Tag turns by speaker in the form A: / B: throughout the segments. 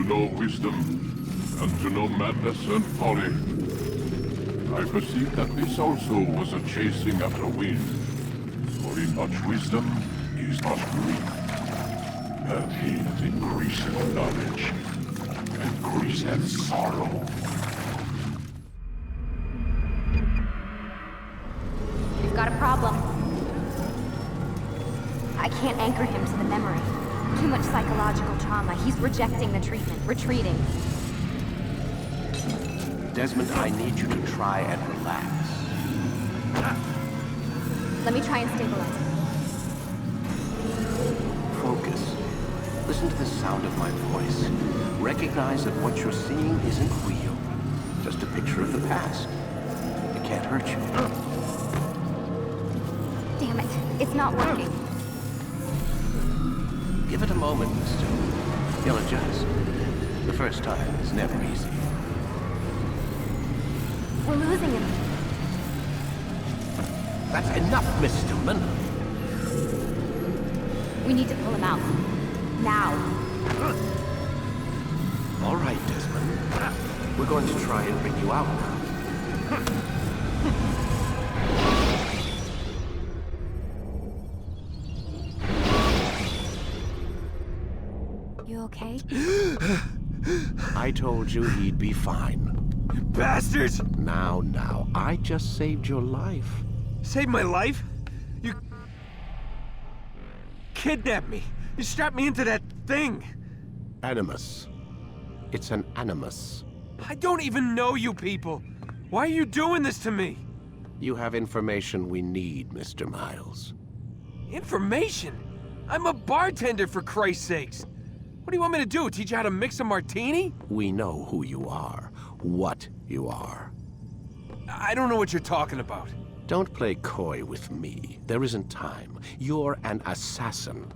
A: know wisdom, and to know madness and folly. I perceive that this also was a chasing after wind. For in much wisdom is much grief. And he that increaseth knowledge, increaseth sorrow.
B: We've got a problem. I can't anchor him to the memory. Too much psychological trauma. He's rejecting the treatment, retreating.
C: Desmond, I need you to try and relax.
B: Let me try and stabilize him.
C: Focus. Listen to the sound of my voice. Recognize that what you're seeing isn't real. Just a picture of the past. It can't hurt you.
B: Damn it. It's not working.
C: Give it a moment, mister. He'll adjust. The first time is never easy.
B: We're losing him.
C: That's enough, Miss Stillman.
B: We need to pull him out. Now.
C: All right, Desmond. We're going to try and bring you out now.
B: You okay?
C: I told you he'd be fine.
D: You bastards!
C: Now, I just saved your life.
D: Saved my life? You kidnapped me. You strapped me into that thing.
C: Animus. It's an animus.
D: I don't even know you people. Why are you doing this to me?
C: You have information we need, Mr. Miles.
D: Information? I'm a bartender, for Christ's sakes. What do you want me to do? Teach you how to mix a martini?
C: We know who you are, what you are.
D: I don't know what you're talking about.
C: Don't play coy with me. There isn't time. You're an assassin.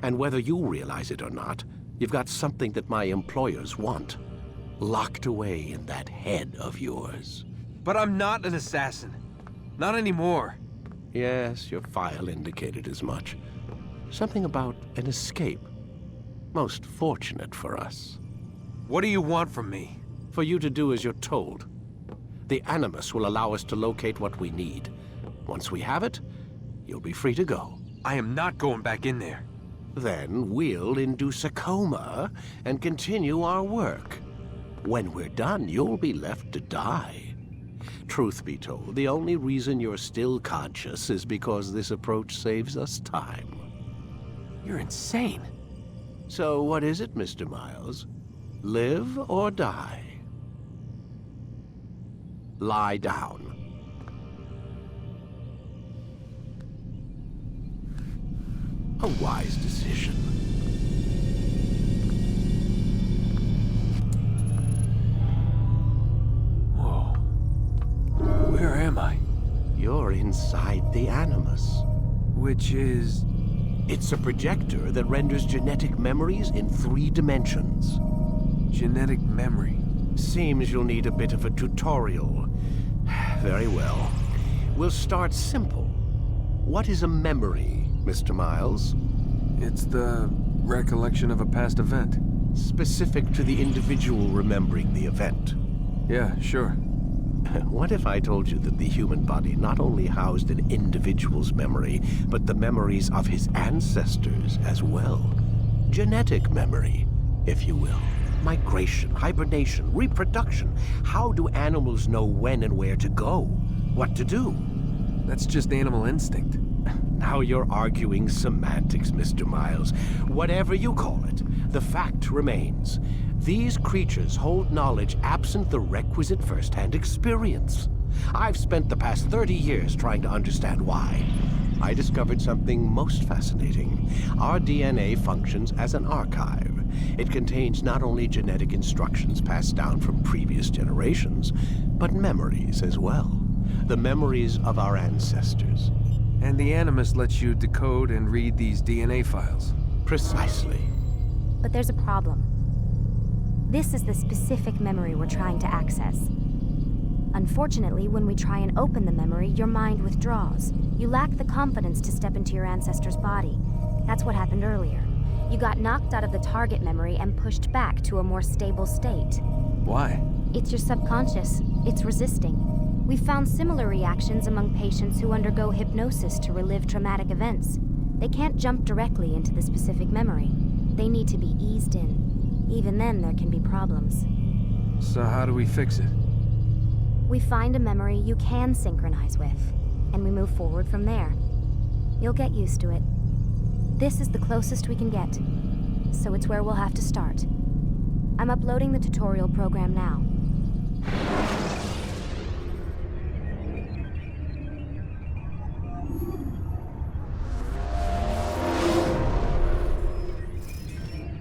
C: And whether you realize it or not, you've got something that my employers want. Locked away in that head of yours.
D: But I'm not an assassin. Not anymore.
C: Yes, your file indicated as much. Something about an escape. Most fortunate for us.
D: What do you want from me?
C: For you to do as you're told. The Animus will allow us to locate what we need. Once we have it, you'll be free to go.
D: I am not going back in there.
C: Then we'll induce a coma and continue our work. When we're done, you'll be left to die. Truth be told, the only reason you're still conscious is because this approach saves us time.
D: You're insane.
C: So what is it, Mr. Miles? Live or die? Lie down. A wise decision.
D: Whoa. Where am I?
C: You're inside the Animus.
D: Which is...
C: It's a projector that renders genetic memories in 3 dimensions.
D: genetic memory.
C: Seems you'll need a bit of a tutorial. Very well. We'll start simple. What is a memory, Mr. Miles?
D: It's the recollection of a past event.
C: Specific to the individual remembering the event.
D: Yeah, sure.
C: What if I told you that the human body not only housed an individual's memory, but the memories of his ancestors as well? Genetic memory, if you will. Migration, hibernation, reproduction. How do animals know when and where to go? What to do?
D: That's just animal instinct.
C: Now you're arguing semantics, Mr. Miles. Whatever you call it, the fact remains. These creatures hold knowledge absent the requisite first-hand experience. I've spent the past 30 years trying to understand why. I discovered something most fascinating. Our DNA functions as an archive. It contains not only genetic instructions passed down from previous generations, but memories as well. The memories of our ancestors.
D: And the Animus lets you decode and read these DNA files.
C: Precisely.
B: But there's a problem. This is the specific memory we're trying to access. Unfortunately, when we try and open the memory, your mind withdraws. You lack the confidence to step into your ancestor's body. That's what happened earlier. You got knocked out of the target memory and pushed back to a more stable state.
D: Why?
B: It's your subconscious. It's resisting. We've found similar reactions among patients who undergo hypnosis to relive traumatic events. They can't jump directly into the specific memory. They need to be eased in. Even then, there can be problems.
D: So how do we fix it?
B: We find a memory you can synchronize with, and we move forward from there. You'll get used to it. This is the closest we can get, so it's where we'll have to start. I'm uploading the tutorial program now.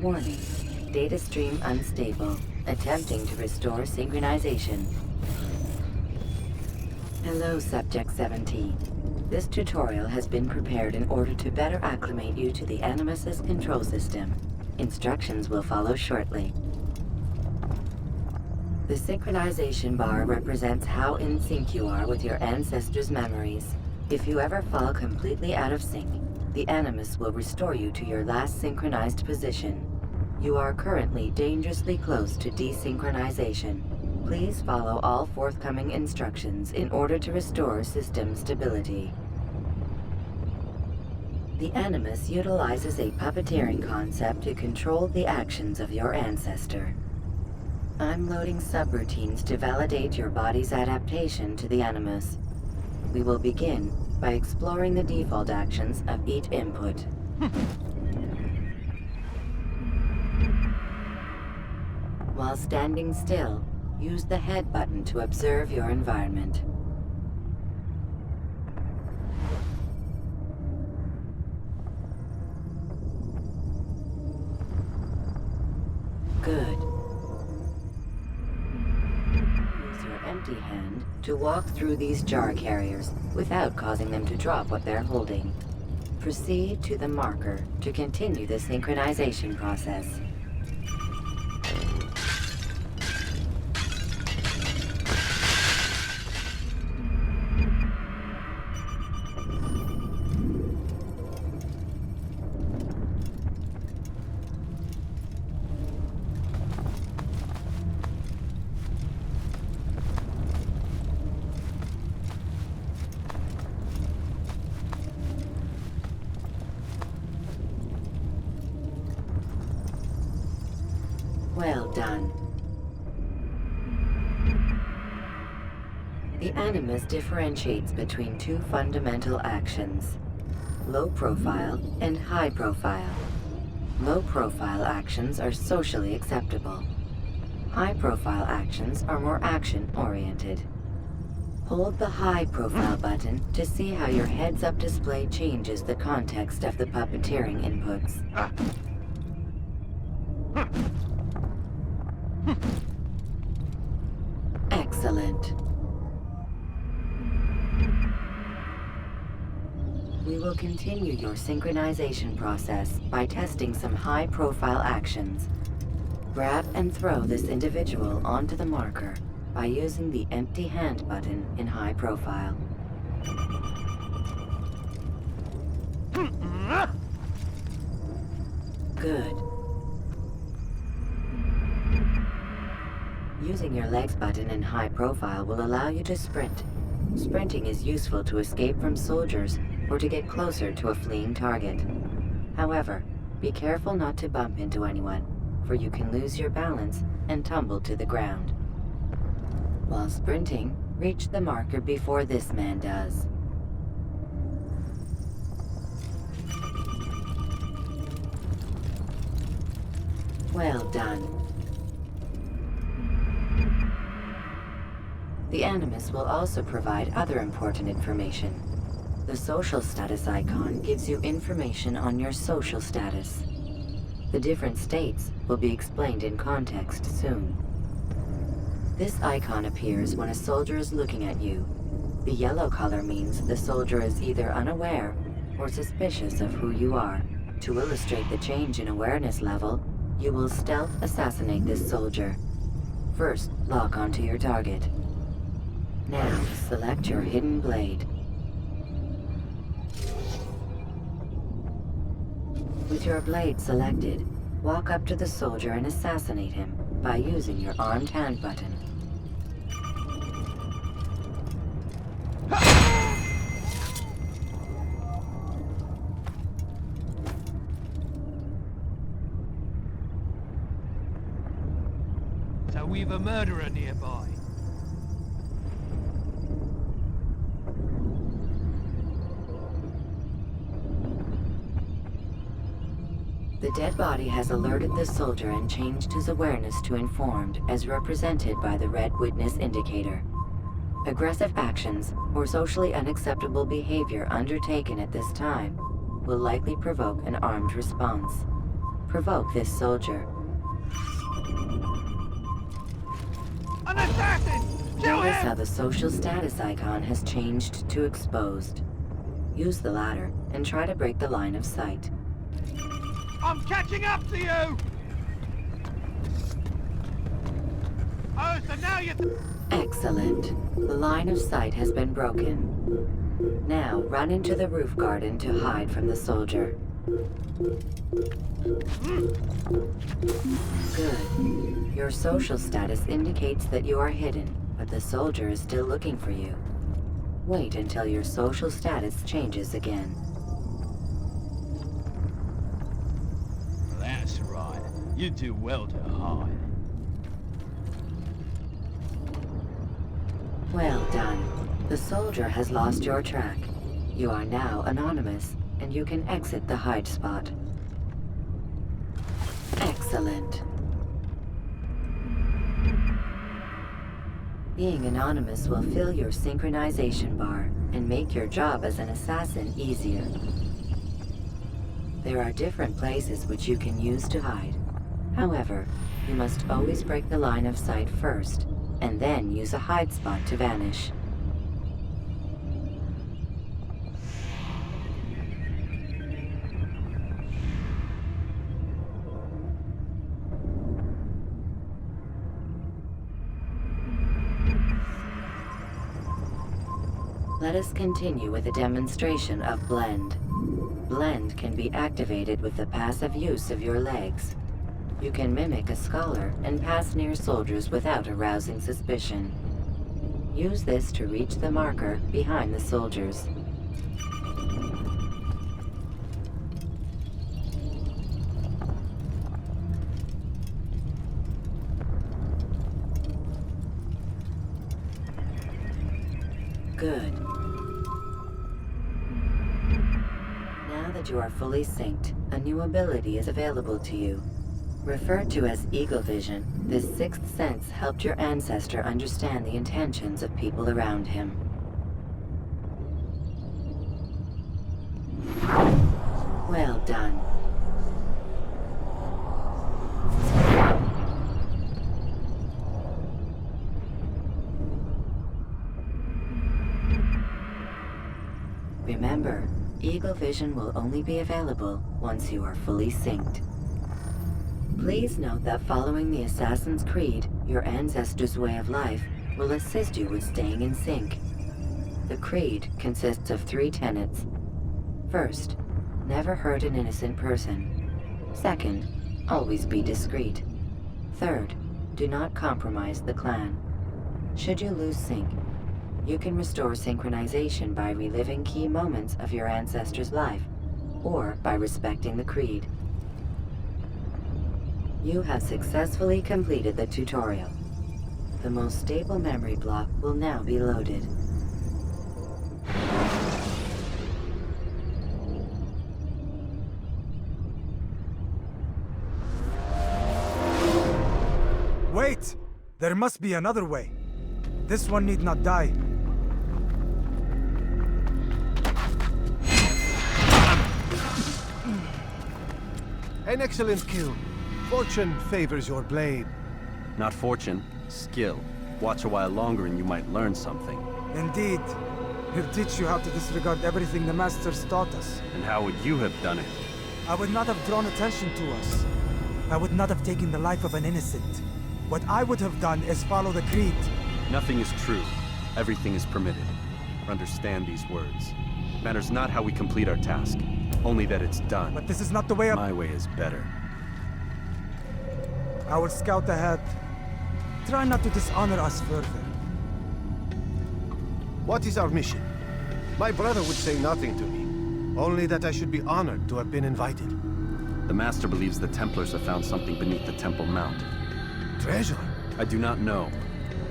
E: Warning. Data stream unstable. Attempting to restore synchronization. Hello, Subject 17. This tutorial has been prepared in order to better acclimate you to the Animus's control system. Instructions will follow shortly. The synchronization bar represents how in sync you are with your ancestors' memories. If you ever fall completely out of sync, the Animus will restore you to your last synchronized position. You are currently dangerously close to desynchronization. Please follow all forthcoming instructions in order to restore system stability. The Animus utilizes a puppeteering concept to control the actions of your ancestor. I'm loading subroutines to validate your body's adaptation to the Animus. We will begin by exploring the default actions of each input. While standing still, use the head button to observe your environment. Good. Use your empty hand to walk through these jar carriers without causing them to drop what they're holding. Proceed to the marker to continue the synchronization process. Well done. The Animus differentiates between two fundamental actions: low profile and high profile. Low profile actions are socially acceptable. High profile actions are more action-oriented. Hold the high profile button to see how your heads-up display changes the context of the puppeteering inputs. Excellent. We will continue your synchronization process by testing some high-profile actions. Grab and throw this individual onto the marker by using the empty hand button in high profile. Good. Using your legs button in high profile will allow you to sprint. Sprinting is useful to escape from soldiers or to get closer to a fleeing target. However, be careful not to bump into anyone, for you can lose your balance and tumble to the ground. While sprinting, reach the marker before this man does. Well done. The Animus will also provide other important information. The social status icon gives you information on your social status. The different states will be explained in context soon. This icon appears when a soldier is looking at you. The yellow color means the soldier is either unaware or suspicious of who you are. To illustrate the change in awareness level, you will stealth assassinate this soldier. First, lock onto your target. Now, select your hidden blade. With your blade selected, walk up to the soldier and assassinate him by using your armed hand button.
F: So we've a murderer nearby.
E: The dead body has alerted the soldier and changed his awareness to informed, as represented by the red witness indicator. Aggressive actions or socially unacceptable behavior undertaken at this time will likely provoke an armed response. Provoke this soldier.
F: An assassin! Kill
E: Notice
F: him!
E: how the social status icon has changed to exposed. Use the latter and try to break the line of sight.
F: I'm catching up to you! Oh, so now you...
E: Excellent. The line of sight has been broken. Now run into the roof garden to hide from the soldier. Good. Your social status indicates that you are hidden, but the soldier is still looking for you. Wait until your social status changes again.
F: That's right. You do well to hide.
E: Well done. The soldier has lost your track. You are now anonymous, and you can exit the hide spot. Excellent. Being anonymous will fill your synchronization bar and make your job as an assassin easier. There are different places which you can use to hide. However, you must always break the line of sight first, and then use a hide spot to vanish. Let us continue with a demonstration of Blend. Blend can be activated with the passive use of your legs. You can mimic a scholar and pass near soldiers without arousing suspicion. Use this to reach the marker behind the soldiers. Good. Now that you are fully synced, a new ability is available to you. Referred to as Eagle Vision, this sixth sense helped your ancestor understand the intentions of people around him. Well done. Remember, Eagle Vision will only be available once you are fully synced. Please note that following the Assassin's Creed, your ancestors' way of life will assist you with staying in sync. The Creed consists of 3 tenets. First, never hurt an innocent person. Second, always be discreet. Third, do not compromise the clan. Should you lose sync, you can restore synchronization by reliving key moments of your ancestor's life, or by respecting the Creed. You have successfully completed the tutorial. The most stable memory block will now be loaded.
G: Wait! There must be another way. This one need not die.
C: An excellent kill. Fortune favors your blade.
H: Not fortune, skill. Watch a while longer and you might learn something.
G: Indeed. He'll teach you how to disregard everything the Masters taught us.
H: And how would you have done it?
G: I would not have drawn attention to us. I would not have taken the life of an innocent. What I would have done is follow the Creed.
H: Nothing is true. Everything is permitted. Understand these words. Matters not how we complete our task, Only that it's done.
G: But this is not the way
H: My way is better.
G: I will scout ahead. Try not to dishonor us further.
I: What is our mission? My brother would say nothing to me. Only that I should be honored to have been invited.
H: The Master believes the Templars have found something beneath the Temple Mount.
I: Treasure?
H: I do not know.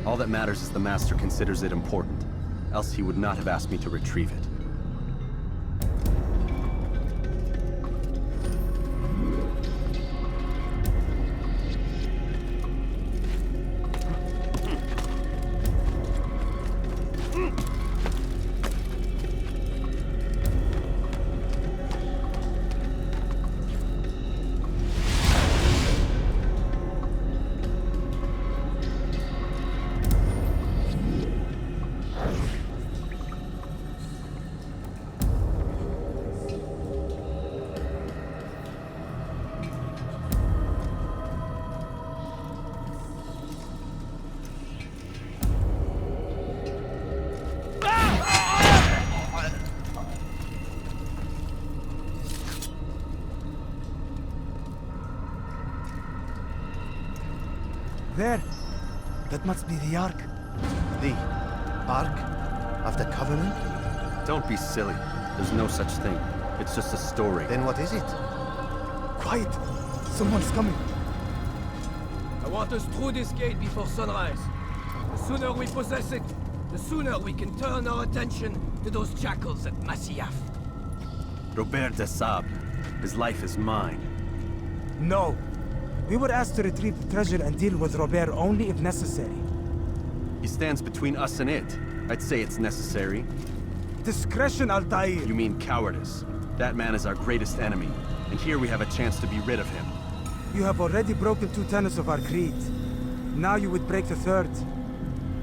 H: All that matters is the Master considers it important. Else he would not have asked me to retrieve it.
G: There! That must be the Ark.
I: The Ark of the Covenant?
H: Don't be silly. There's no such thing. It's just a story.
I: Then what is it?
G: Quiet! Someone's coming.
J: I want us through this gate before sunrise. The sooner we possess it, the sooner we can turn our attention to those jackals at Masyaf.
H: Robert de Sable. His life is mine.
G: No. We were asked to retrieve the treasure and deal with Robert only if necessary.
H: He stands between us and it. I'd say it's necessary.
G: Discretion, Altair!
H: You mean cowardice. That man is our greatest enemy, and here we have a chance to be rid of him.
G: You have already broken 2 tenets of our creed. Now you would break the 3rd.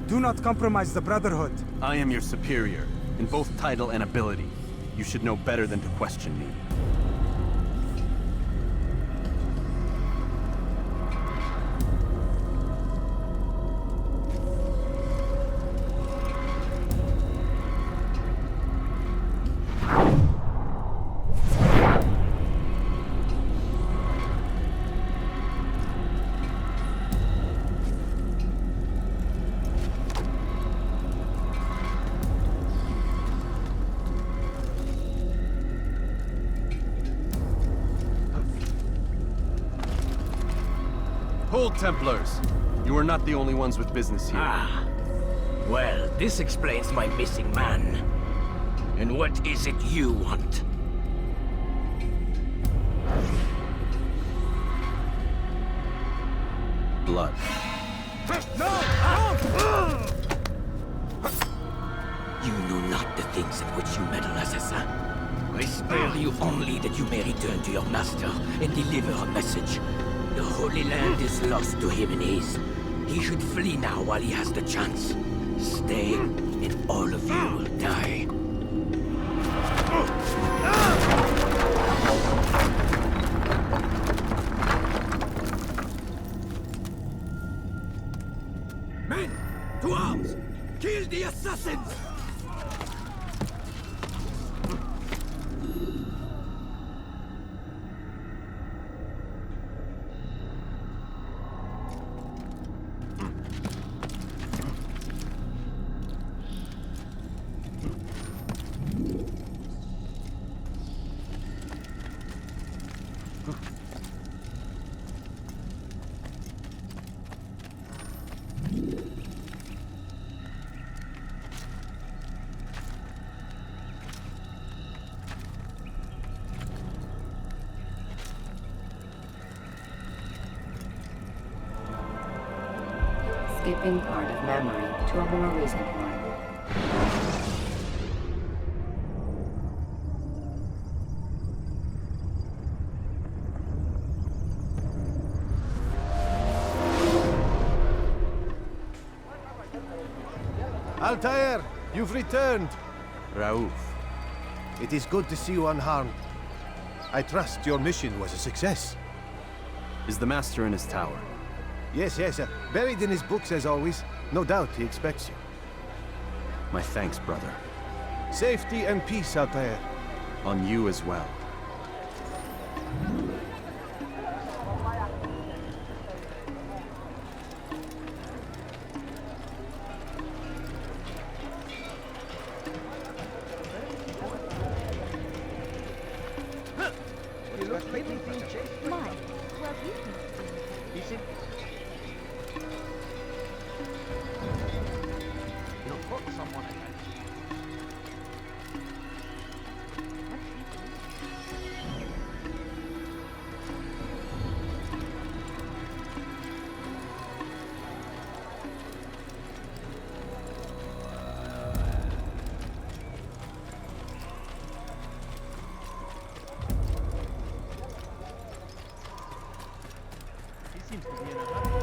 G: Do not compromise the Brotherhood.
H: I am your superior, in both title and ability. You should know better than to question me. Hold, Templars! You are not the only ones with business here.
J: Ah. Well, this explains my missing man. And what is it you want?
H: Blood.
J: You know not the things at which you meddle, assassin. I spare you only that you may return to your master and deliver a message. The Holy Land is lost to him and his. He should flee now while he has the chance. Stay, and all of you will die. Men, to arms! Kill the assassins!
E: Skipping part of memory to a more recent one.
I: Altair, you've returned.
H: Raouf.
I: It is good to see you unharmed. I trust your mission was a success.
H: Is the Master in his tower?
I: Yes, buried in his books as always. No doubt he expects you.
H: My thanks, brother.
I: Safety and peace, Altair.
H: On you as well.
B: Why? Well, you can.
F: You'll put someone against. He seems to be in a hurry.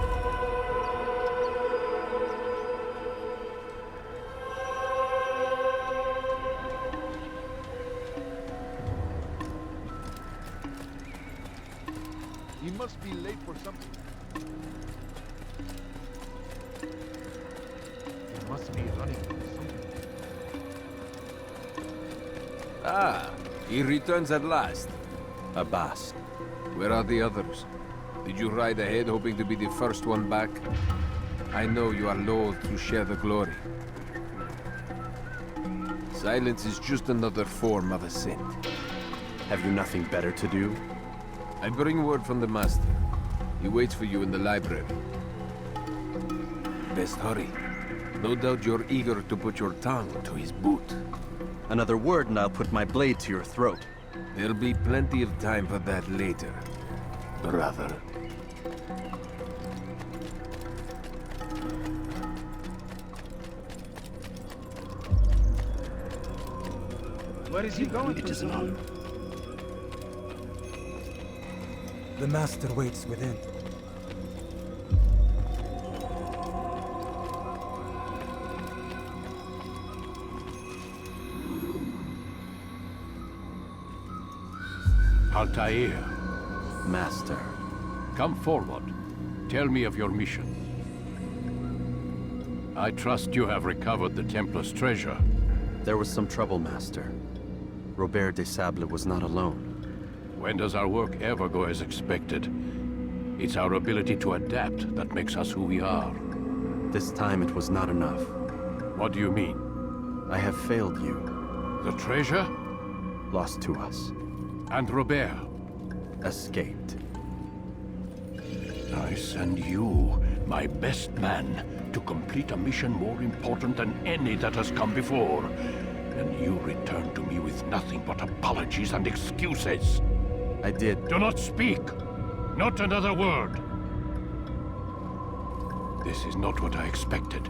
F: You must be late for something. You must be running for something.
K: Ah, he returns at last.
H: Abbas.
K: Where are the others? Did you ride ahead hoping to be the first one back? I know you are loath to share the glory. Silence is just another form of assent.
H: Have you nothing better to do?
K: I bring word from the Master. He waits for you in the library. Best hurry. No doubt you're eager to put your tongue to his boot.
H: Another word and I'll put my blade to your throat.
K: There'll be plenty of time for that later, brother.
F: Where is he going?
J: It is not.
G: The Master waits within.
C: Altair,
H: Master.
C: come forward. Tell me of your mission. I trust you have recovered the Templar's treasure.
H: There was some trouble, Master. Robert de Sable was not alone.
C: When does our work ever go as expected? It's our ability to adapt that makes us who we are.
H: This time it was not enough.
C: What do you mean?
H: I have failed you.
C: The treasure?
H: Lost to us.
C: And Robert?
H: Escaped.
C: I send you, my best man, to complete a mission more important than any that has come before. And you return to me with nothing but apologies and excuses.
H: I did.
C: Do not speak! Not another word! This is not what I expected.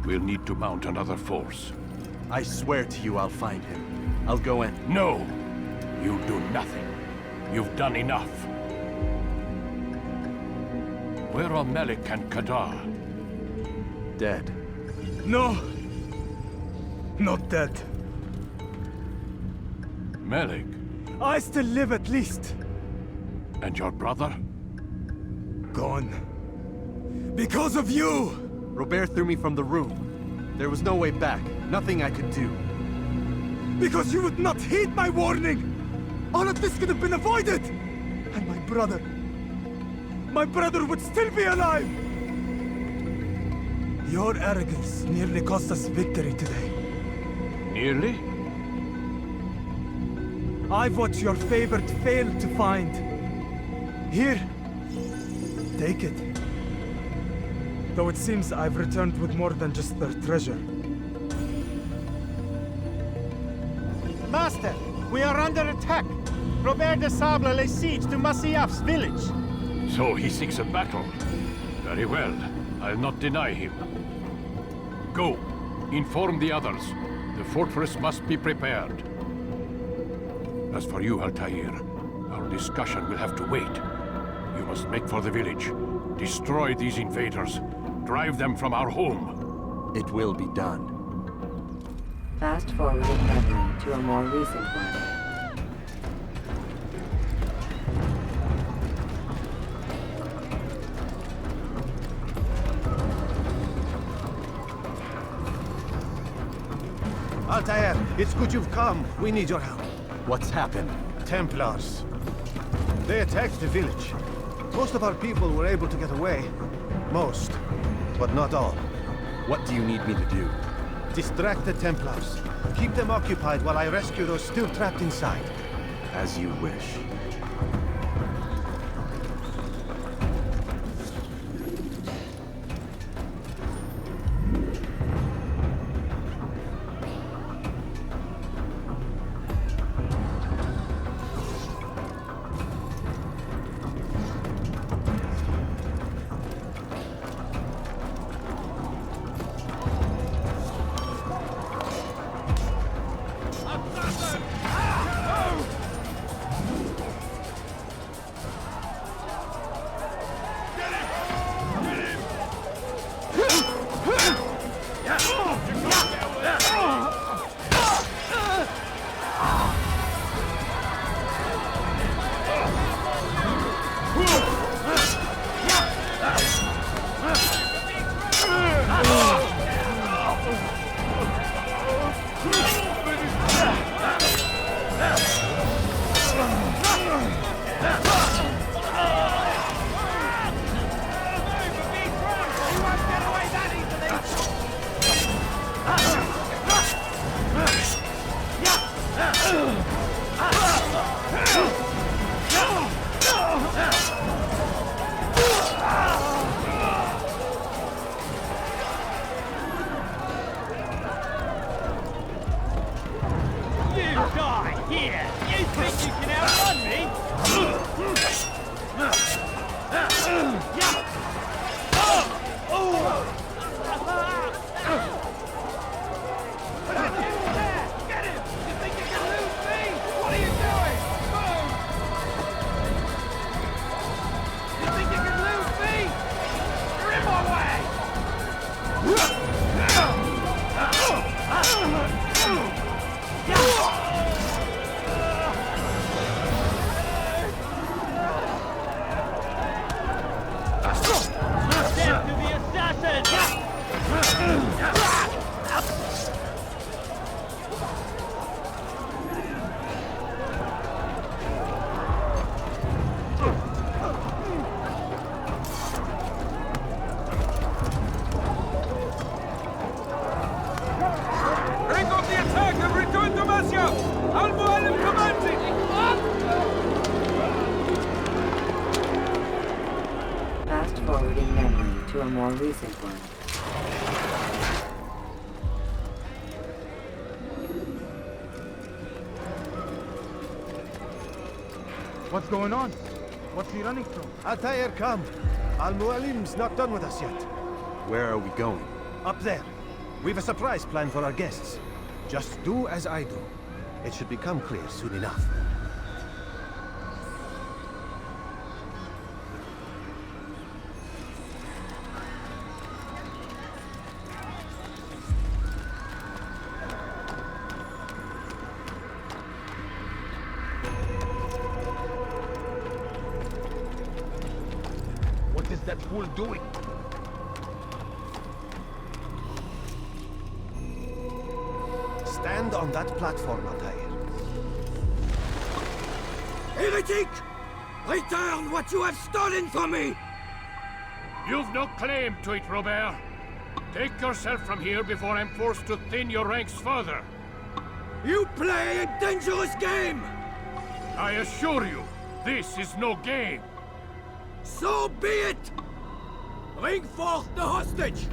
C: We'll need to mount another force.
H: I swear to you I'll find him. I'll go in.
C: No! You do nothing. You've done enough. Where are Melik and Kadar?
H: Dead.
G: No! Not dead.
C: Melik?
G: I still live at least.
C: And your brother?
G: Gone. Because of you!
H: Robert threw me from the room. There was no way back. Nothing I could do.
G: Because you would not heed my warning! All of this could have been avoided! And my brother would still be alive! Your arrogance nearly cost us victory today.
C: Nearly?
G: I've what your favorite failed to find. Here, take it. Though it seems I've returned with more than just their treasure.
F: Master, we are under attack. Robert de Sable lays siege to Masyaf's village.
C: So he seeks a battle. Very well. I'll not deny him. Go. Inform the others. The fortress must be prepared. As for you, Altair, our discussion will have to wait. You must make for the village. Destroy these invaders. Drive them from our home.
H: It will be done.
E: Fast forward in memory to a more recent one.
I: Altair, it's good you've come. We need your help.
H: What's happened?
I: Templars. They attacked the village. Most of our people were able to get away. Most, but not all.
H: What do you need me to do?
I: Distract the Templars. Keep them occupied while I rescue those still trapped inside.
H: As you wish.
E: Fast-forwarding memory to a more recent one.
G: What's going on? What's he running from?
I: Altair, come. Al-Mualim's not done with us yet.
H: Where are we going?
I: Up there. We've a surprise plan for our guests. Just do as I do. It should become clear soon enough.
J: What is that fool doing?
I: Stand on that platform, Altair.
J: Heretic! Return what you have stolen from me!
L: You've no claim to it, Robert. Take yourself from here before I'm forced to thin your ranks further.
J: You play a dangerous game!
L: I assure you, this is no game.
J: So be it! Bring forth the hostage!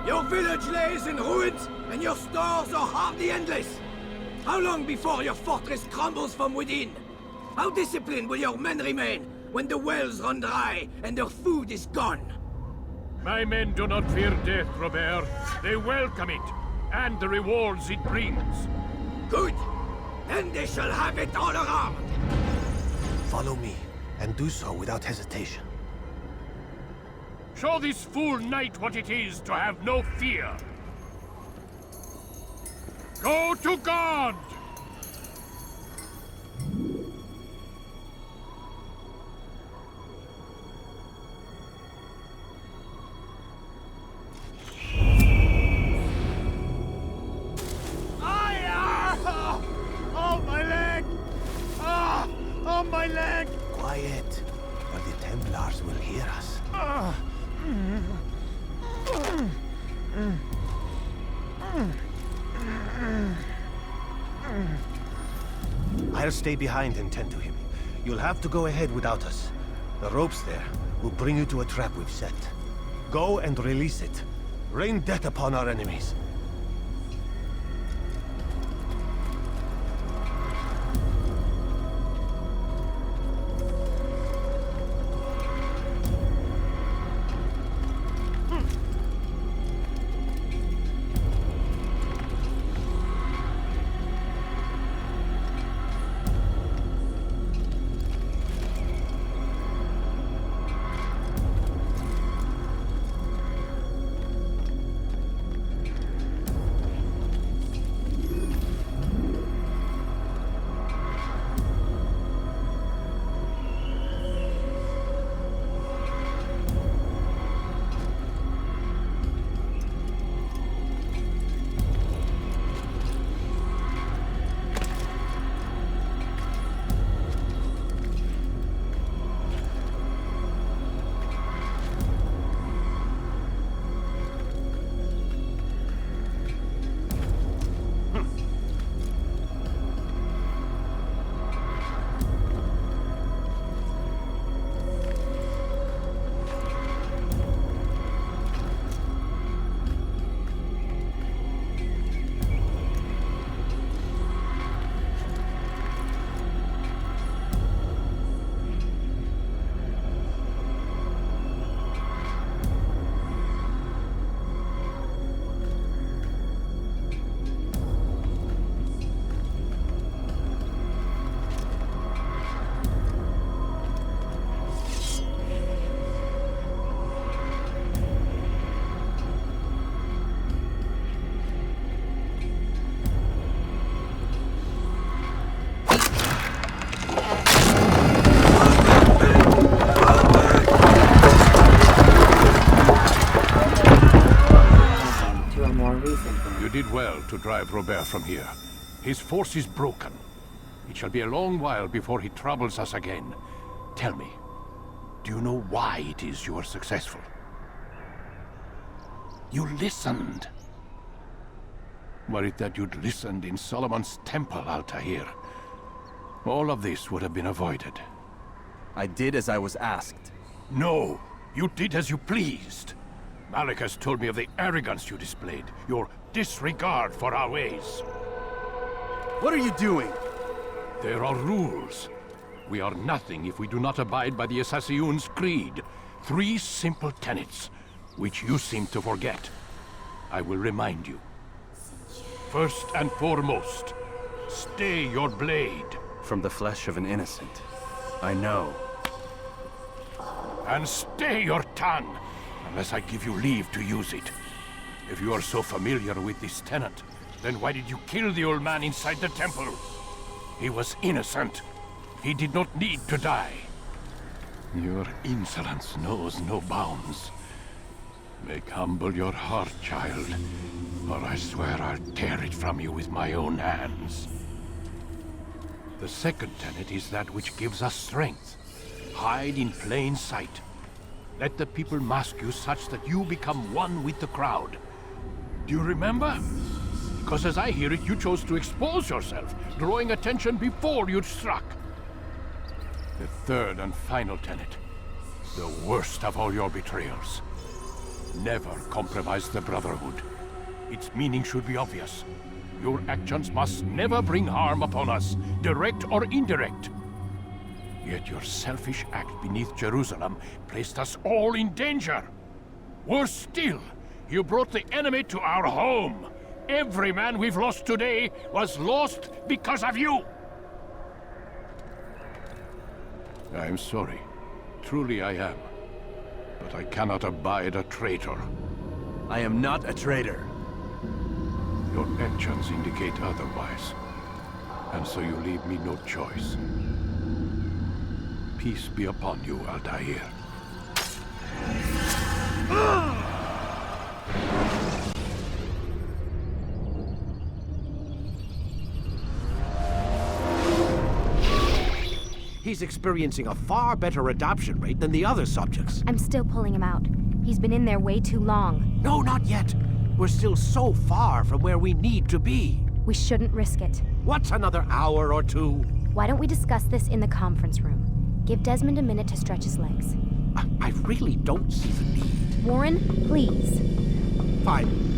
J: Your village lays in ruins, and your stores are hardly endless. How long before your fortress crumbles from within? How disciplined will your men remain when the wells run dry and their food is gone?
L: My men do not fear death, Robert. They welcome it, and the rewards it brings.
J: Good. Then they shall have it all around.
I: Follow me, and do so without hesitation.
L: Show this fool knight what it is to have no fear. Go to God!
I: Quiet, or the Templars will hear us. I'll stay behind and tend to him. You'll have to go ahead without us. The ropes there will bring you to a trap we've set. Go and release it. Rain death upon our enemies.
A: You did well to drive Robert from here. His force is broken. It shall be a long while before he troubles us again. Tell me, do you know why it is you are successful? You listened. Were it that you'd listened in Solomon's temple, Altair, all of this would have been avoided.
H: I did as I was asked.
A: No, you did as you pleased. Malik has told me of the arrogance you displayed, your disregard for our ways.
H: What are you doing?
A: There are rules. We are nothing if we do not abide by the Assassin's creed. 3 simple tenets, which you seem to forget. I will remind you. First and foremost, stay your blade.
H: From the flesh of an innocent. I know.
A: And stay your tongue, unless I give you leave to use it. If you are so familiar with this tenet, then why did you kill the old man inside the temple? He was innocent. He did not need to die. Your insolence knows no bounds. Make humble your heart, child, or I swear I'll tear it from you with my own hands. The second tenet is that which gives us strength. Hide in plain sight. Let the people mask you such that you become one with the crowd. Do you remember? Because as I hear it, you chose to expose yourself, drawing attention before you'd struck. The third and final tenet, the worst of all your betrayals. Never compromise the Brotherhood. Its meaning should be obvious. Your actions must never bring harm upon us, direct or indirect. Yet your selfish act beneath Jerusalem placed us all in danger. Worse still, you brought the enemy to our home. Every man we've lost today was lost because of you. I'm sorry. Truly I am. But I cannot abide a traitor.
H: I am not a traitor.
A: Your actions indicate otherwise. And so you leave me no choice. Peace be upon you, Altair.
C: He's experiencing a far better adoption rate than the other subjects.
B: I'm still pulling him out. He's been in there way too long.
C: No, not yet. We're still so far from where we need to be.
B: We shouldn't risk it.
C: What's another hour or two?
B: Why don't we discuss this in the conference room? Give Desmond a minute to stretch his legs.
C: I really don't see the need.
B: Warren, please.
C: Fine.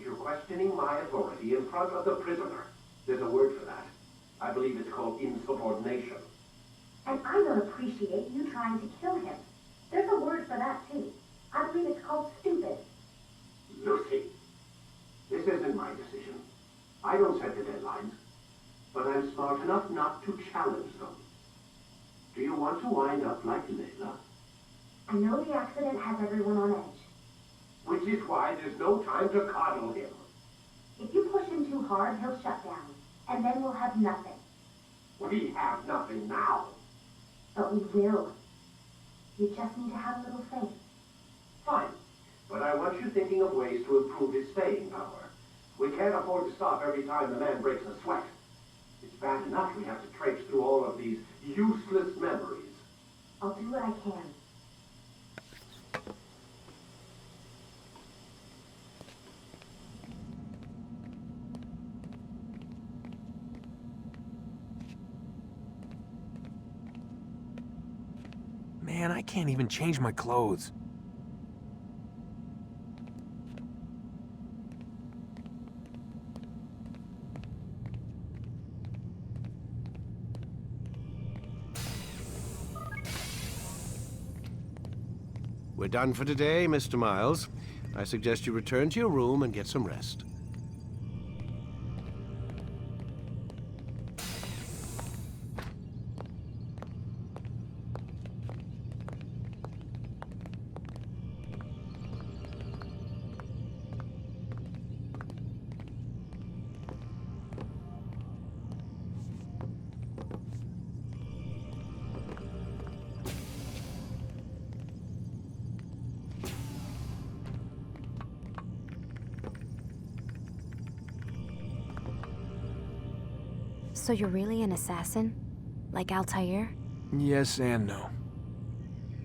M: You're questioning my authority in front of the prisoner. There's a word for that. I believe it's called insubordination.
N: And I don't appreciate you trying to kill him. There's a word for that, too. I believe it's called stupid.
M: Lucy, this isn't my decision. I don't set the deadlines. But I'm smart enough not to challenge them. Do you want to wind up like Layla?
N: I know the accident has everyone on edge.
M: Which is why there's no time to coddle him.
N: If you push him too hard, he'll shut down. And then we'll have nothing.
M: We have nothing now.
N: But we will. You just need to have a little faith.
M: Fine. But I want you thinking of ways to improve his staying power. We can't afford to stop every time the man breaks a sweat. It's bad enough we have to traipse through all of these useless memories.
N: I'll do what I can.
D: Man, I can't even change my clothes.
C: We're done for today, Mr. Miles. I suggest you return to your room and get some rest.
B: So you're really an assassin? Like Altair?
D: Yes and no.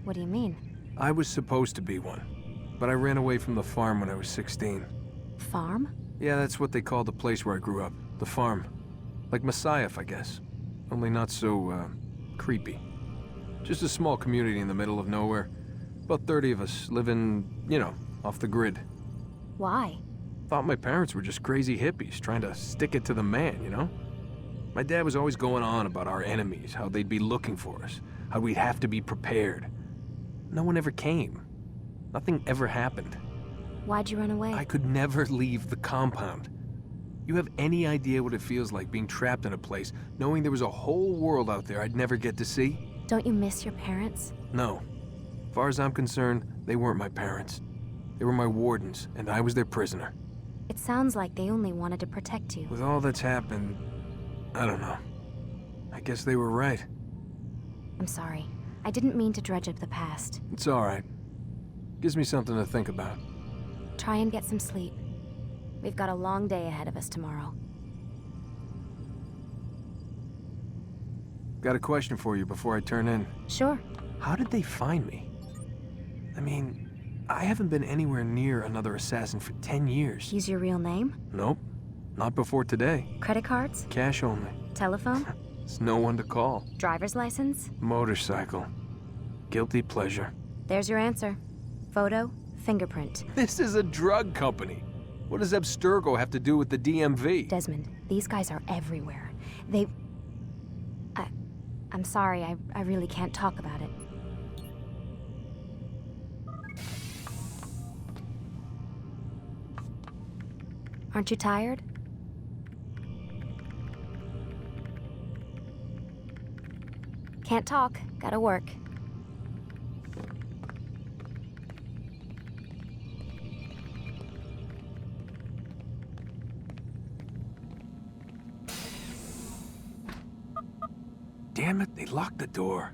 B: What do you mean?
D: I was supposed to be one, but I ran away from the farm when I was 16.
B: Farm?
D: Yeah, that's what they called the place where I grew up. The farm. Like Messiah, I guess. Only not so, creepy. Just a small community in the middle of nowhere. About 30 of us living, you know, off the grid.
B: Why?
D: Thought my parents were just crazy hippies trying to stick it to the man, you know? My dad was always going on about our enemies, how they'd be looking for us, how we'd have to be prepared. No one ever came. Nothing ever happened.
B: Why'd you run away?
D: I could never leave the compound. You have any idea what it feels like being trapped in a place, knowing there was a whole world out there I'd never get to see?
B: Don't you miss your parents?
D: No. As far as I'm concerned, they weren't my parents. They were my wardens, and I was their prisoner.
B: It sounds like they only wanted to protect you.
D: With all that's happened, I don't know. I guess they were right.
B: I'm sorry. I didn't mean to dredge up the past.
D: It's all right. Gives me something to think about.
B: Try and get some sleep. We've got a long day ahead of us tomorrow.
D: Got a question for you before I turn in.
B: Sure.
D: How did they find me? I mean, I haven't been anywhere near another assassin for 10 years.
B: Use your real name?
D: Nope. Not before today.
B: Credit cards?
D: Cash only.
B: Telephone?
D: There's no one to call.
B: Driver's license?
D: Motorcycle. Guilty pleasure.
B: There's your answer. Photo, fingerprint.
D: This is a drug company. What does Abstergo have to do with the DMV?
B: Desmond, these guys are everywhere. I'm sorry, I really can't talk about it. Aren't you tired? Can't talk. Gotta work.
D: Damn it, they locked the door.